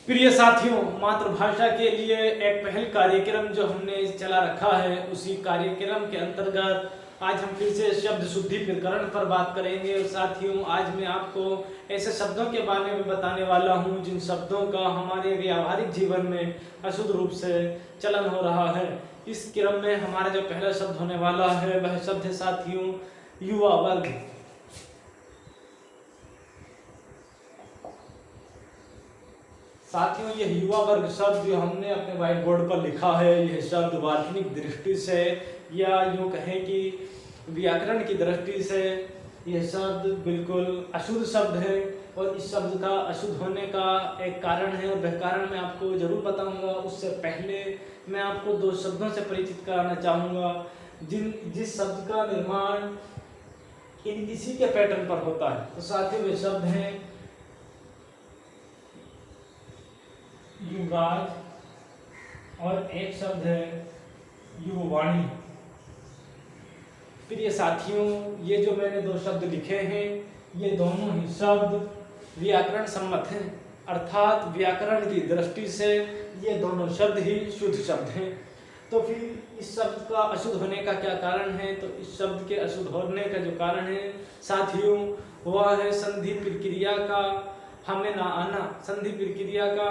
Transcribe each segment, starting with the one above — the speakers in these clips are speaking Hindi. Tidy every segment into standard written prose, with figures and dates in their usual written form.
प्रिय साथियों, मातृभाषा के लिए एक पहल कार्यक्रम जो हमने चला रखा है, उसी कार्यक्रम के अंतर्गत आज हम फिर से शब्द शुद्धि प्रकरण पर बात करेंगे। और साथियों, आज मैं आपको ऐसे शब्दों के बारे में बताने वाला हूं जिन शब्दों का हमारे व्यावहारिक जीवन में अशुद्ध रूप से चलन हो रहा है। इस क्रम में हमारा जो पहला शब्द होने वाला है वह शब्द है साथियों युवा वर्ग। साथियों, यह युवा वर्ग शब्द जो हमने अपने व्हाइट बोर्ड पर लिखा है, यह शब्द वार्तनिक दृष्टि से या यूँ कहें कि व्याकरण की दृष्टि से यह शब्द बिल्कुल अशुद्ध शब्द है। और इस शब्द का अशुद्ध होने का एक कारण है, और वह कारण मैं आपको जरूर बताऊंगा। उससे पहले मैं आपको दो शब्दों से परिचित कराना चाहूँगा जिस शब्द का निर्माण इसी के पैटर्न पर होता है। तो साथियों, वे शब्द हैं युवराज और एक शब्द है युववाणी। प्रिय साथियों, ये जो मैंने दो शब्द लिखे हैं, ये दोनों ही शब्द व्याकरण सम्मत हैं, अर्थात व्याकरण की दृष्टि से ये दोनों शब्द ही शुद्ध शब्द हैं। तो फिर इस शब्द का अशुद्ध होने का क्या कारण है? तो इस शब्द के अशुद्ध होने का जो कारण है साथियों, वह है संधि प्रक्रिया का हमें ना आना, संधि प्रक्रिया का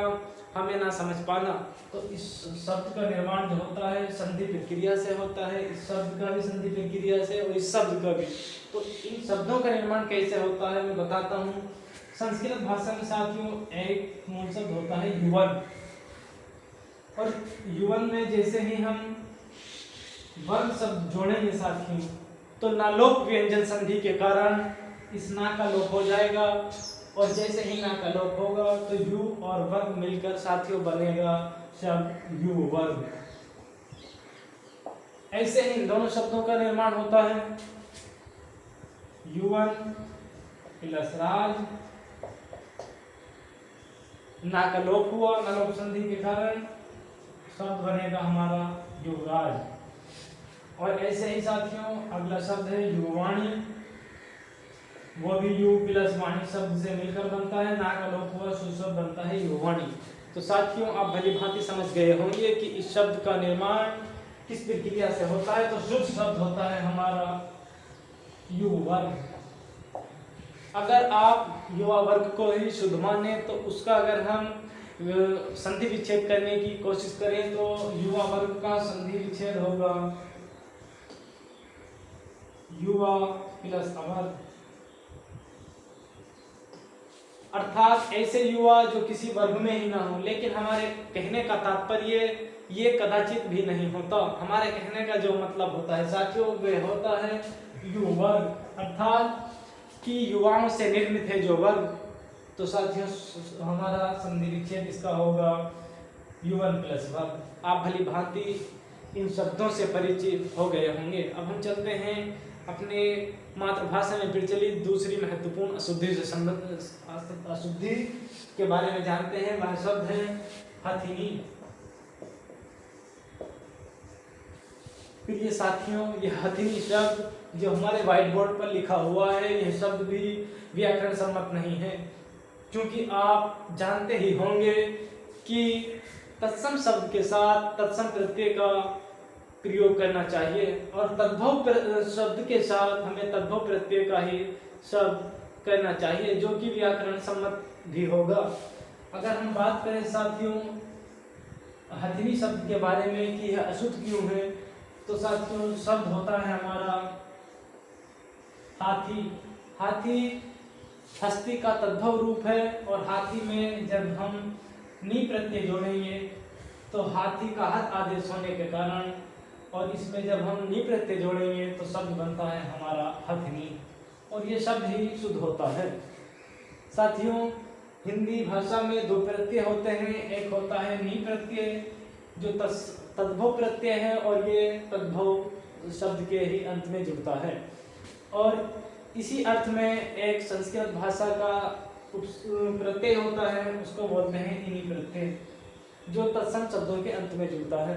हमें ना समझ पाना। तो इस शब्द का निर्माण जो होता है संधि प्रक्रिया से होता है, इस शब्द का भी संधि प्रक्रिया से और इस शब्द का भी। तो इन शब्दों का निर्माण कैसे होता है मैं बताता हूँ। संस्कृत भाषा में साथियों एक मूल शब्द होता है युवन, और युवन में जैसे ही हम वर्ग शब्द जोड़ेंगे साथियों, तो नालोप व्यंजन संधि के कारण इस ना का लोप हो जाएगा, और जैसे ही ना का लोप होगा तो यु और वर्ग मिलकर साथियों बनेगा शब्द यु वर्ग। ऐसे ही इन दोनों शब्दों का निर्माण होता है युवन प्लस राज, ना का लोप हुआ, ना लोप संधि के कारण शब्द बनेगा हमारा युवराज। और ऐसे ही साथियों अगला शब्द है युवाणी, वो भी यु प्लस वाणी शब्द से मिलकर बनता है, ना का लोप हुआ शुद्ध शब्द बनता है युवाणी। तो साथियों आप भली भांति समझ गए होंगे कि इस शब्द का निर्माण किस प्रक्रिया से होता है। तो शुद्ध शब्द होता है हमारा युवर्ग। अगर आप युवा वर्ग को ही शुद्ध माने तो उसका अगर हम संधि विच्छेद करने की कोशिश करें तो युवा वर्ग का संधि विच्छेद होगा युवा प्लस अवर्ग, अर्थात ऐसे युवा जो किसी वर्ग में ही ना हो। लेकिन हमारे कहने का तात्पर्य ये कदाचित भी नहीं होता। हमारे कहने का जो मतलब होता है साथियों वह होता है युवर्ग, अर्थात कि युवाओं से निर्मित है जो वर्ग। तो साथियों हमारा संधि विच्छेद इसका होगा युवन प्लस वर्ग। आप भली भांति इन शब्दों से परिचित हो गए होंगे। अब हम चलते हैं अपने मातृभाषा में प्रचलित दूसरी महत्वपूर्ण अशुद्धि से संबंधित अशुद्धि के बारे में जानते हैं। वह शब्द है हथिनी। प्रिय साथियों, यह हथिनी शब्द जो हमारे व्हाइट बोर्ड पर लिखा हुआ है, यह शब्द भी व्याकरण सम्मत नहीं है, क्योंकि आप जानते ही होंगे कि तत्सम शब्द के साथ तत्सम प्रत्यय का प्रयोग करना चाहिए, और तद्भव शब्द के साथ हमें तद्भव प्रत्यय का ही शब्द करना चाहिए, जो कि व्याकरण सम्मत भी होगा। अगर हम बात करें साथियों हथिनी शब्द के बारे में कि यह अशुद्ध क्यों है, तो साथियों शब्द होता है हमारा हाथी। हाथी हस्ती का तद्भव रूप है, और हाथी में जब हम नी प्रत्यय जोड़ेंगे तो हाथी का हथ आदेश होने के कारण, और इसमें जब हम नी प्रत्यय जोड़ेंगे तो शब्द बनता है हमारा हथिनी, और ये शब्द ही शुद्ध होता है। साथियों हिंदी भाषा में दो प्रत्यय होते हैं, एक होता है नी प्रत्यय जो तद्भव प्रत्यय है, और ये तद्भव शब्द के ही अंत में जुड़ता है। और इसी अर्थ में एक संस्कृत भाषा का प्रत्यय होता है, उसको बोलते हैं इनी प्रत्यय, जो तत्सम शब्दों के अंत में जुड़ता है।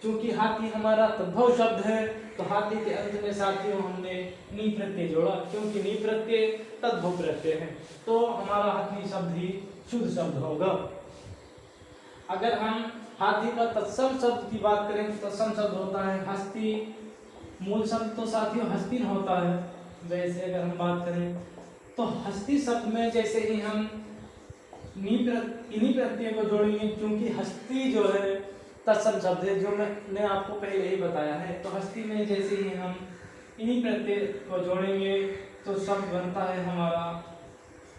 क्योंकि हाथी हमारा तद्भव शब्द है, तो हाथी के अंत में साथियों हमने नी प्रत्यय जोड़ा, क्योंकि नी प्रत्यय तद्भव प्रत्यय है, तो हमारा हथिनी शब्द ही शुद्ध शब्द होगा। अगर हम हाथी का तत्सम शब्द की बात करें तो तत्सम शब्द होता है हस्ती। मूल शब्द तो साथियों हस्तिन होता है। वैसे अगर हम बात करें तो हस्ती शब्द में जैसे ही हम इन्हीं प्रत्यय को जोड़ेंगे, क्योंकि हस्ती जो है तत्सम शब्द है, जो मैंने आपको पहले ही बताया है। तो हस्ती में जैसे ही हम इन्हीं प्रत्यय को जोड़ेंगे तो शब्द बनता है हमारा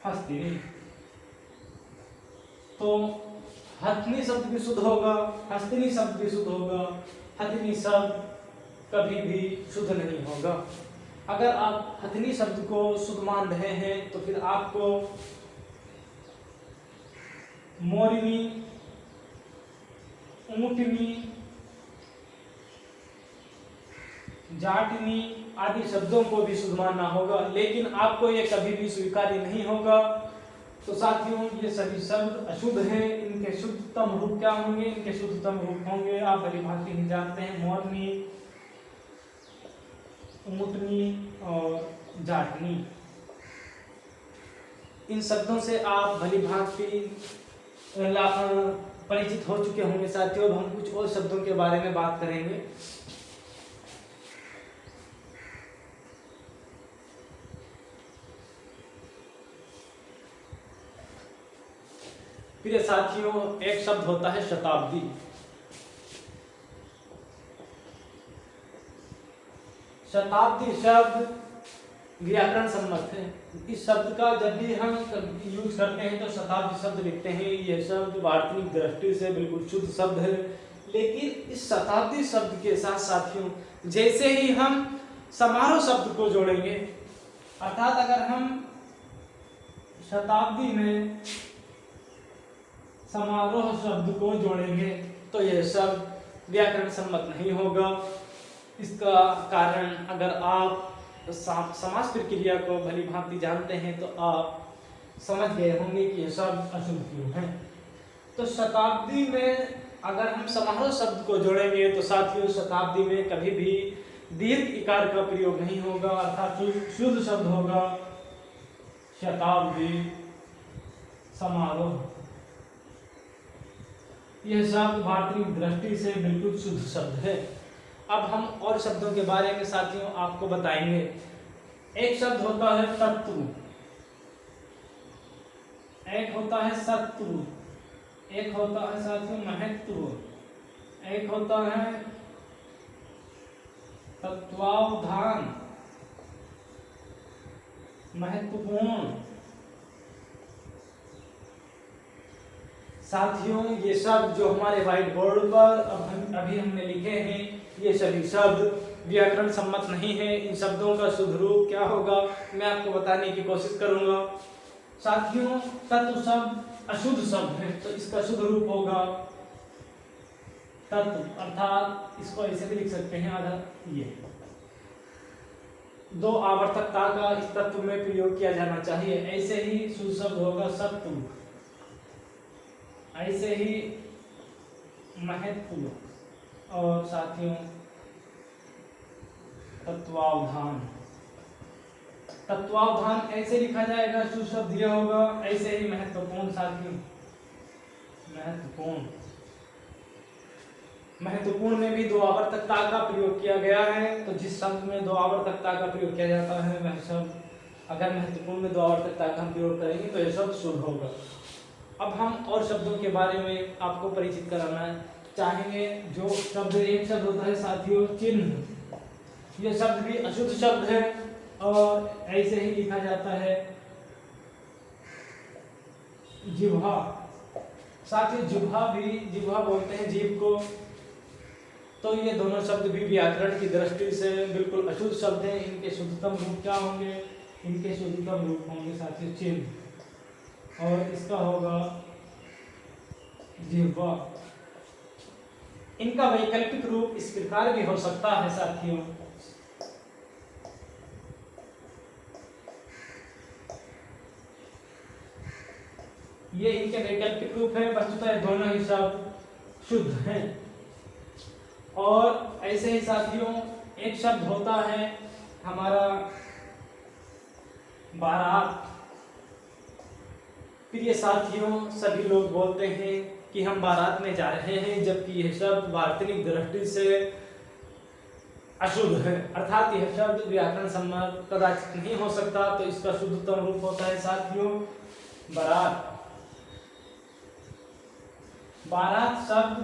हस्तिनी। तो हथनी शब्द भी शुद्ध होगा, हस्तिनी शब्द भी शुद्ध होगा, हथनी शब्द कभी भी शुद्ध नहीं होगा। अगर आप हथनी शब्द को शुद्ध मान रहे हैं तो फिर आपको मोरिनी, ऊंटनी, जाटनी आदि शब्दों को भी शुद्ध मानना होगा, लेकिन आपको ये कभी भी स्वीकार्य नहीं होगा। तो साथियों ये सभी शब्द अशुद्ध हैं। इनके शुद्धतम रूप क्या होंगे? इनके शुद्धतम रूप होंगे, आप भली भांति ही जानते हैं, मोरनी, ऊंटनी और जाटनी। इन शब्दों से आप भली भांति परिचित हो चुके होंगे साथियों। अब हम कुछ और शब्दों के बारे में बात करेंगे। प्रिय साथियों, एक शब्द होता है शताब्दी। शताब्दी शब्द व्याकरण सम्मत है। इस शब्द का जब भी हम यूज करते हैं तो शताब्दी शब्द लिखते हैं। यह शब्द वार्तनिक दृष्टि से बिल्कुल शुद्ध शब्द है, लेकिन इस शताब्दी शब्द के साथ साथियों जैसे ही हम समारोह शब्द को जोड़ेंगे, अर्थात अगर हम शताब्दी में समारोह शब्द को जोड़ेंगे तो यह शब्द व्याकरण सम्मत नहीं होगा। इसका कारण, अगर आप समास प्रक्रिया को भली भांति जानते हैं तो आप समझ गए होंगे कि यह शब्द अशुद्ध क्यों है। तो शताब्दी में अगर हम समारोह शब्द को जोड़ेंगे तो साथियों शताब्दी में कभी भी दीर्घ इकार का प्रयोग नहीं होगा, अर्थात शुद्ध शब्द होगा शताब्दी समारोह। यह शब्द वार्तनिक दृष्टि से बिल्कुल शुद्ध शब्द है। अब हम और शब्दों के बारे में साथियों आपको बताएंगे। एक शब्द होता है तत्व, एक होता है सत्व, एक होता है साथियों महत्व, एक होता है तत्वावधान, महत्वपूर्ण। साथियों ये शब्द जो हमारे व्हाइट बोर्ड पर अभी हमने लिखे हैं, ये सभी शब्द व्याकरण सम्मत नहीं है। इन शब्दों का शुद्ध रूप क्या होगा मैं आपको बताने की कोशिश करूंगा। साथियों तत्व शब्द अशुद्ध शब्द है, तो इसका शुद्ध रूप होगा तत्व, अर्थात इसको ऐसे भी लिख सकते हैं अगर ये दो आवर्तकता का इस तत्व में प्रयोग किया जाना चाहिए। ऐसे ही शुद्ध शब्द होगा सत्व, ऐसे ही महत्व, और साथियों तत्वावधान। तत्वावधान ऐसे लिखा जाएगा, शुद्ध शब्द यह होगा। ऐसे ही महत्वपूर्ण साथियों, महत्वपूर्ण, महत्वपूर्ण में भी दो आवर्तकता का प्रयोग किया गया है। तो जिस शब्द में दो आवर्तकता का प्रयोग किया जाता है वह शब्द, अगर महत्वपूर्ण में दो आवर्तकता का हम प्रयोग करेंगे तो यह शब्द शुद्ध होगा। अब हम और शब्दों के बारे में आपको परिचित कराना चाहेंगे। जो शब्द, एक शब्द होता है साथियों चिन्ह। यह शब्द भी अशुद्ध शब्द है और ऐसे ही लिखा जाता है जिह्वा। साथियों जिह्वा बोलते हैं जीभ को। तो ये दोनों शब्द भी व्याकरण की दृष्टि से बिल्कुल अशुद्ध शब्द हैं। इनके शुद्धतम रूप क्या होंगे? इनके शुद्धतम रूप होंगे साथियों चिन्ह, और इसका होगा जिह्वा। इनका वैकल्पिक रूप इस प्रकार भी हो सकता है साथियों, ये इनके वैकल्पिक रूप है। वस्तुतः दोनों ही शब्द शुद्ध हैं। और ऐसे ही साथियों एक शब्द होता है हमारा बारात। प्रिय साथियों सभी लोग बोलते हैं कि हम बारात में जा रहे हैं, जबकि यह शब्द वार्तनिक दृष्टि से अशुद्ध है, अर्थात यह शब्द व्याकरण सम्मत कदाचित नहीं हो सकता। तो इसका शुद्धतम रूप होता है साथियों बारात। बारात शब्द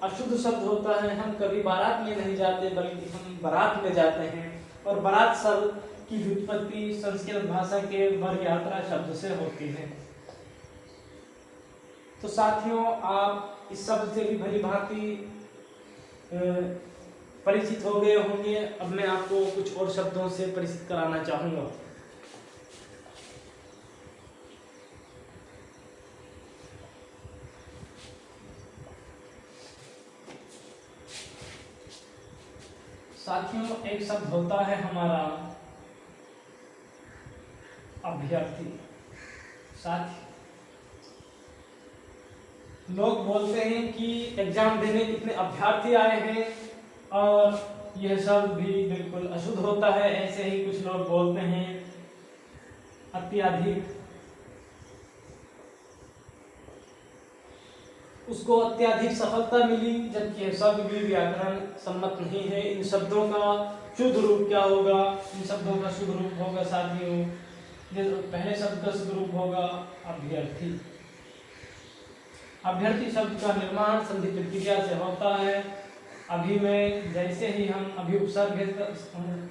अशुद्ध शब्द होता है। हम कभी बारात में नहीं जाते, बल्कि हम बारात में जाते हैं। और बारात शब्द की व्युत्पत्ति संस्कृत भाषा के वर यात्रा शब्द से होती है। तो साथियों, आप इस शब्द से भी भली भांति परिचित हो गए होंगे। अब मैं आपको कुछ और शब्दों से परिचित कराना चाहूंगा। साथियों, एक शब्द होता है हमारा अभ्यर्थी। साथी लोग बोलते हैं कि एग्जाम देने कितने अभ्यर्थी आए हैं, और यह शब्द भी बिल्कुल अशुद्ध होता है। ऐसे ही कुछ लोग बोलते हैं अत्यधिक, उसको अत्यधिक सफलता मिली, जबकि यह शब्द भी व्याकरण सम्मत नहीं है। इन शब्दों का शुद्ध रूप क्या होगा? इन शब्दों का शुद्ध रूप होगा साथियों, पहले शब्द का शुद्ध रूप होगा अभ्यर्थी। अभ्यर्थी शब्द का निर्माण संधि प्रक्रिया से होता है। अभी में जैसे ही हम अभी उपसर्ग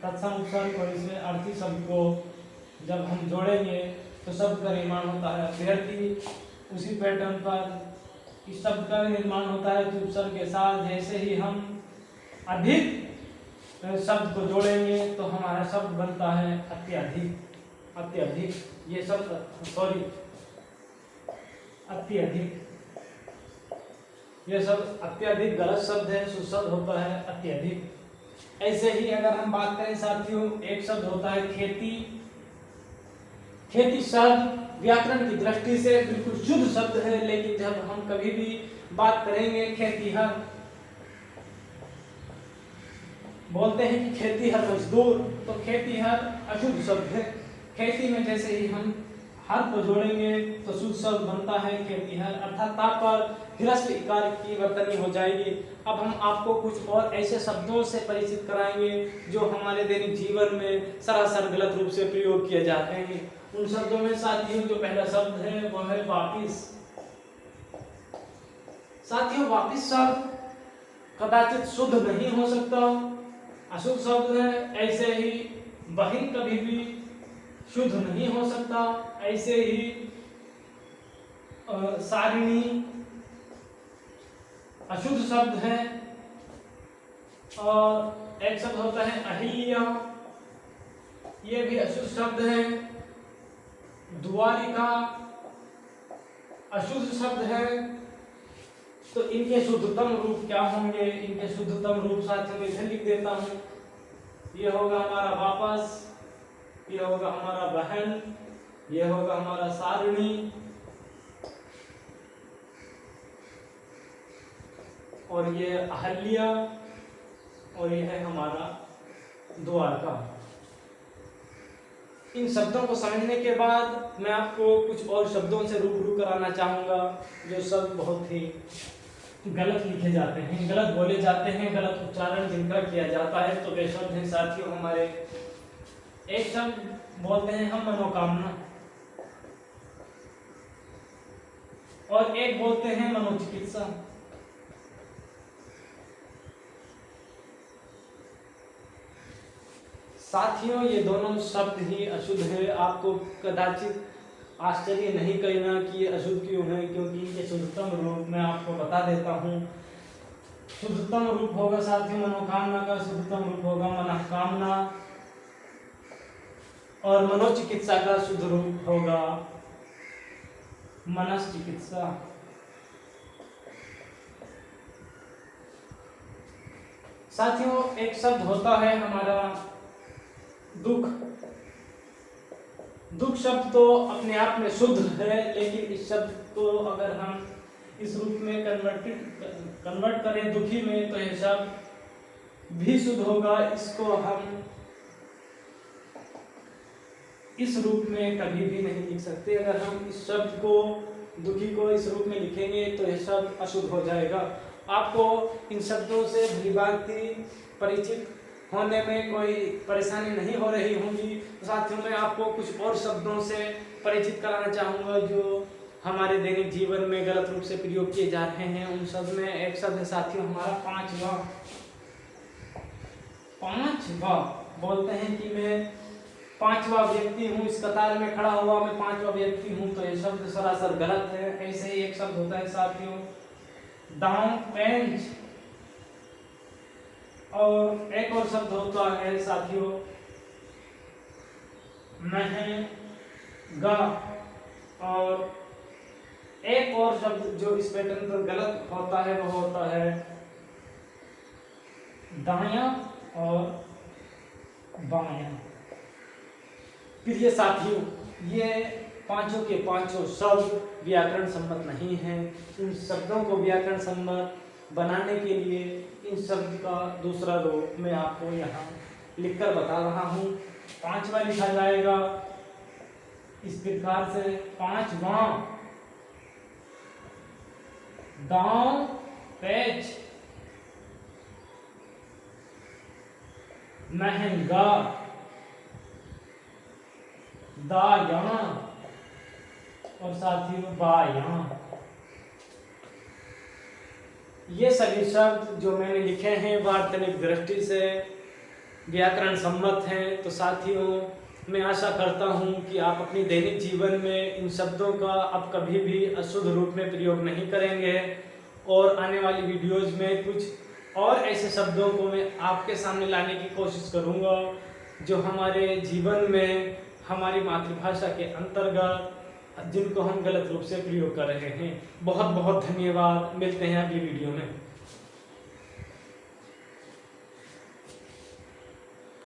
तत्सम उपसर्ग और इसमें अर्थी शब्द को जब हम जोड़ेंगे तो शब्द का निर्माण होता है अभ्यर्थी। उसी पैटर्न पर इस शब्द का निर्माण होता है तो उपसर्ग के साथ जैसे ही हम अधिक शब्द को जोड़ेंगे तो हमारा शब्द बनता है अत्यधिक। अत्यधिक ये शब्द अत्यधिक, यह शब्द अत्यधिक गलत शब्द है, सुशब्द होता है अत्यधिक। ऐसे ही अगर हम बात करें साथियों, एक शब्द होता है खेती। खेती शब्द व्याकरण की दृष्टि से बिल्कुल शुद्ध शब्द है, लेकिन जब हम कभी भी बात करेंगे खेतीहर, बोलते हैं कि खेतीहर मजदूर, तो खेतीहर अशुद्ध शब्द है। खेती में जैसे ही हम हर को जोड़ेंगे तो शुद्ध शब्द बनता है खेतीहर, अर्थात ता पर ह्रस्व इकार की वर्तनी हो जाएगी। अब हम आपको कुछ और ऐसे शब्दों से परिचित कराएंगे जो हमारे दैनिक जीवन में सरासर गलत रूप से प्रयोग किए जाते हैं। उन शब्दों में साथियों जो पहला शब्द है वो है वापिस। साथियों, वापिस शब्द कदाचित शुद्ध नहीं हो सकता, अशुद्ध शब्द है। ऐसे ही बहिन कभी भी शुद्ध नहीं हो सकता। ऐसे ही सारिणी अशुद्ध शब्द है। और एक शब्द होता है अहिल्या, ये भी अशुद्ध शब्द है। द्वारिका अशुद्ध शब्द है। तो इनके शुद्धतम रूप क्या होंगे? इनके शुद्धतम रूप साथियों में इधर लिख देता हूं। ये होगा हमारा वापस, ये होगा हमारा बहन, ये होगा हमारा सारिणी, और ये अहल्या, और ये है हमारा द्वारका। इन शब्दों को समझने के बाद मैं आपको कुछ और शब्दों से रूबरू कराना चाहूंगा जो शब्द बहुत ही गलत लिखे जाते हैं, गलत बोले जाते हैं, गलत उच्चारण जिनका किया जाता है। तो वे शब्द हैं साथियों हमारे, एक शब्द बोलते हैं हम मनोकामना, और एक बोलते हैं मनोचिकित्सा। साथियों, ये दोनों शब्द ही अशुद्ध है। आपको कदाचित आश्चर्य नहीं कहना कि ये अशुद्ध क्यों है, क्योंकि इनके शुद्धतम रूप मैं आपको बता देता हूँ। शुद्धतम रूप होगा साथियों मनोकामना का, शुद्धतम रूप होगा मनोकामना, और मनोचिकित्सा का शुद्ध रूप होगा मनश्चिकित्सा। साथियों, एक शब्द होता है हमारा दुख। दुख शब्द तो अपने आप में शुद्ध है, लेकिन इस शब्द को अगर हम इस रूप में कन्वर्ट करें दुखी में, तो यह शब्द भी शुद्ध होगा। इसको हम इस रूप में कभी भी नहीं लिख सकते। अगर हम इस शब्द को दुखी को इस रूप में लिखेंगे तो यह शब्द अशुद्ध हो जाएगा। आपको इन शब्दों से भलीभांति परिचित होने में कोई परेशानी नहीं हो रही होगी। तो साथियों मैं आपको कुछ और शब्दों से परिचित कराना चाहूँगा जो हमारे दैनिक जीवन में गलत रूप से प्रयोग किए जा रहे हैं। उन शब्द में एक शब्द है साथियों हमारा पांचवा। बोलते हैं कि मैं पांचवा व्यक्ति हूँ, इस कतार में खड़ा हुआ मैं पांचवा व्यक्ति हूँ, तो यह शब्द सरासर गलत है। ऐसे ही एक शब्द होता है साथियों दांव पेंच, और एक और शब्द होता है साथियों महंगा, और एक और शब्द जो इस पैटर्न पर गलत होता है वो होता है दायां और बायां। फिर ये साथियों ये पांचों के पांचों शब्द व्याकरण सम्मत नहीं हैं। इन शब्दों को व्याकरण सम्मत बनाने के लिए इन शब्द का दूसरा रूप मैं आपको यहाँ लिखकर बता रहा हूँ। पांचवा लिखा जाएगा इस प्रकार से पांचवा दांव पेच महंगा दायां और साथियों बायां। ये सभी शब्द जो मैंने लिखे हैं वार्तनिक दृष्टि से व्याकरण सम्मत हैं। तो साथियों मैं आशा करता हूँ कि आप अपनी दैनिक जीवन में इन शब्दों का अब कभी भी अशुद्ध रूप में प्रयोग नहीं करेंगे, और आने वाली वीडियोज़ में कुछ और ऐसे शब्दों को मैं आपके सामने लाने की कोशिश करूँगा जो हमारे जीवन में हमारी मातृभाषा के अंतर्गत जिनको हम गलत रूप से प्रयोग कर रहे हैं। बहुत बहुत धन्यवाद, मिलते हैं अगली वीडियो में।